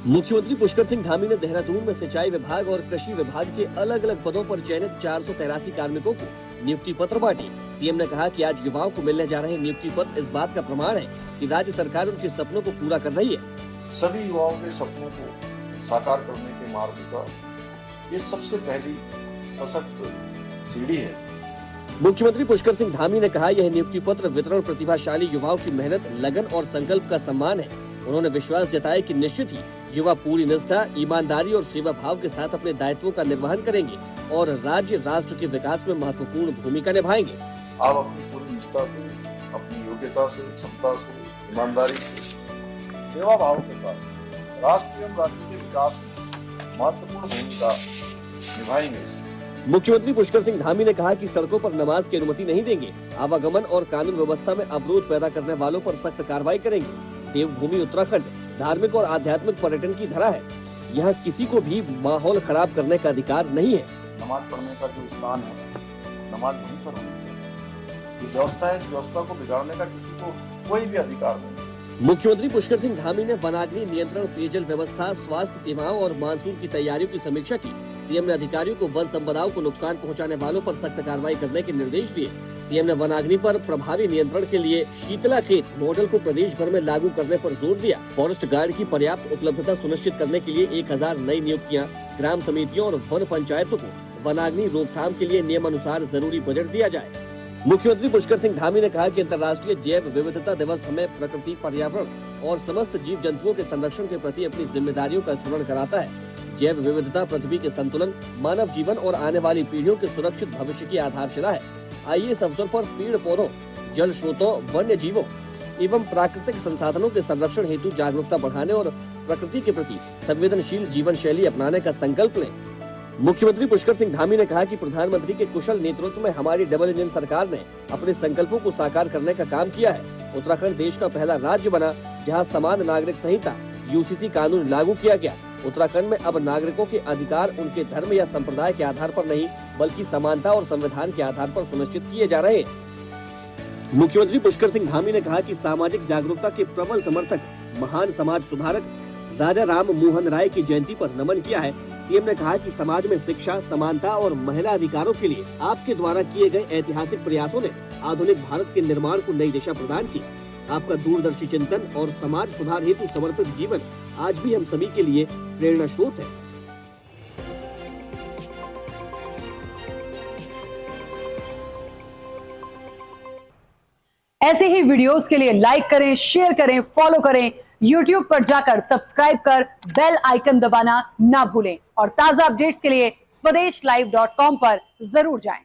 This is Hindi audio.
मुख्यमंत्री पुष्कर सिंह धामी ने देहरादून में सिंचाई विभाग और कृषि विभाग के अलग अलग पदों पर चयनित 483 कार्मिकों को नियुक्ति पत्र बांटे। सीएम ने कहा कि आज युवाओं को मिलने जा रहे नियुक्ति पत्र इस बात का प्रमाण है कि राज्य सरकार उनके सपनों को पूरा कर रही है। सभी युवाओं के सपनों को साकार करने के मार्ग का ये सबसे पहली सशक्त सीढ़ी है। मुख्यमंत्री पुष्कर सिंह धामी ने कहा, यह नियुक्ति पत्र वितरण प्रतिभाशाली युवाओं की मेहनत, लगन और संकल्प का सम्मान है। उन्होंने विश्वास जताया कि निश्चित ही युवा पूरी निष्ठा, ईमानदारी और सेवा भाव के साथ अपने दायित्वों का निर्वहन करेंगे और राज्य राष्ट्र के विकास में महत्वपूर्ण भूमिका निभाएंगे। आप अपनी पूरी निष्ठा से, अपनी योग्यता से, क्षमता से, ईमानदारी से, सेवा भाव के साथ राष्ट्र एवं राज्य के विकास में महत्वपूर्ण भूमिका निभाएंगे। मुख्यमंत्री पुष्कर सिंह धामी ने कहा कि सड़कों पर नमाज की अनुमति नहीं देंगे, आवागमन और कानून व्यवस्था में अवरोध पैदा करने वालों पर सख्त कार्रवाई करेंगे। देवभूमि उत्तराखंड धार्मिक और आध्यात्मिक पर्यटन की धरा है। यहाँ किसी को भी माहौल खराब करने का अधिकार नहीं है। नमाज पढ़ने का जो स्थान है, नमाज वहीं पर होनी चाहिए। ये व्यवस्था है, इस व्यवस्था को बिगाड़ने का किसी को कोई भी अधिकार नहीं। मुख्यमंत्री पुष्कर सिंह धामी ने वनाग्नि नियंत्रण, पेयजल व्यवस्था, स्वास्थ्य सेवाओं और मानसून की तैयारियों की समीक्षा की। सीएम ने अधिकारियों को वन संपदाओं को नुकसान पहुंचाने वालों पर सख्त कार्रवाई करने के निर्देश दिए। सीएम ने वनाग्नि पर प्रभावी नियंत्रण के लिए शीतला खेत मॉडल को प्रदेश भर में लागू करने पर जोर दिया। फॉरेस्ट गार्ड की पर्याप्त उपलब्धता सुनिश्चित करने के लिए 1000 नई नियुक्तियां, ग्राम समितियों और वन पंचायतों को वनाग्नि रोकथाम के लिए नियमानुसार जरूरी बजट दिया जाए। मुख्यमंत्री पुष्कर सिंह धामी ने कहा कि अंतर्राष्ट्रीय जैव विविधता दिवस हमें प्रकृति, पर्यावरण और समस्त जीव जंतुओं के संरक्षण के प्रति अपनी जिम्मेदारियों का स्मरण कराता है। जैव विविधता पृथ्वी के संतुलन, मानव जीवन और आने वाली पीढ़ियों के सुरक्षित भविष्य की आधारशिला है। आइए इस अवसर पर पेड़ पौधों, जल स्रोतों, वन्य जीवों एवं प्राकृतिक संसाधनों के संरक्षण हेतु जागरूकता बढ़ाने और प्रकृति के प्रति संवेदनशील जीवन शैली अपनाने का संकल्प लें। मुख्यमंत्री पुष्कर सिंह धामी ने कहा कि प्रधानमंत्री के कुशल नेतृत्व में हमारी डबल इंजन सरकार ने अपने संकल्पों को साकार करने का काम किया है। उत्तराखंड देश का पहला राज्य बना जहां समान नागरिक संहिता यूसीसी कानून लागू किया गया। उत्तराखंड में अब नागरिकों के अधिकार उनके धर्म या संप्रदाय के आधार पर नहीं, बल्कि समानता और संविधान के आधार पर सुनिश्चित किए जा रहे हैं। मुख्यमंत्री पुष्कर सिंह धामी ने कहा कि सामाजिक जागरूकता के प्रबल समर्थक महान समाज सुधारक राजा राम मोहन राय की जयंती पर नमन किया है। सीएम ने कहा कि समाज में शिक्षा, समानता और महिला अधिकारों के लिए आपके द्वारा किए गए ऐतिहासिक प्रयासों ने आधुनिक भारत के निर्माण को नई दिशा प्रदान की। आपका दूरदर्शी चिंतन और समाज सुधार हेतु समर्पित जीवन आज भी हम सभी के लिए प्रेरणा स्रोत है। ऐसे ही वीडियोस के लिए लाइक करें, शेयर करें, फॉलो करें। YouTube पर जाकर सब्सक्राइब कर बेल आइकन दबाना ना भूलें और ताजा अपडेट्स के लिए swedeshlive.com पर जरूर जाएं।